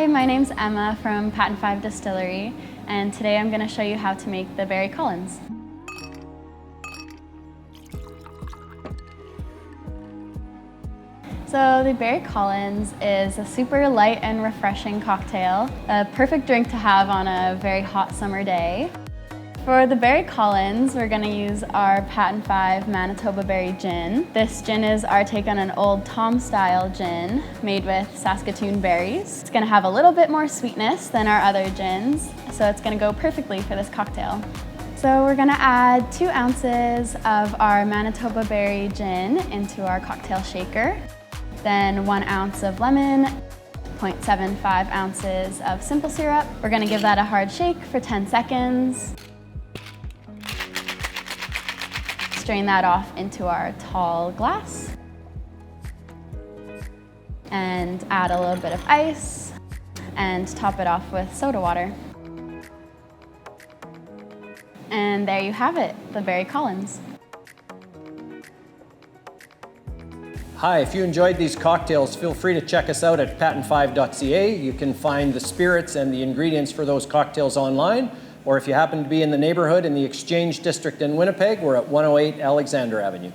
Hi, my name's Emma from Patent 5 Distillery, and today I'm going to show you how to make the Berry Collins. So the Berry Collins is a super light and refreshing cocktail, a perfect drink to have on a very hot summer day. For the Berry Collins, we're going to use our Patent 5 Manitoba Berry Gin. This gin is our take on an old Tom-style gin made with Saskatoon berries. It's going to have a little bit more sweetness than our other gins, so it's going to go perfectly for this cocktail. So we're going to add 2 ounces of our Manitoba Berry Gin into our cocktail shaker, then 1 ounce of lemon, 0.75 ounces of simple syrup. We're going to give that a hard shake for 10 seconds. Strain that off into our tall glass and add a little bit of ice and top it off with soda water. And there you have it, the Berry Collins. Hi, if you enjoyed these cocktails, feel free to check us out at patent5.ca. You can find the spirits and the ingredients for those cocktails online, or if you happen to be in the neighborhood in the Exchange District in Winnipeg, we're at 108 Alexander Avenue.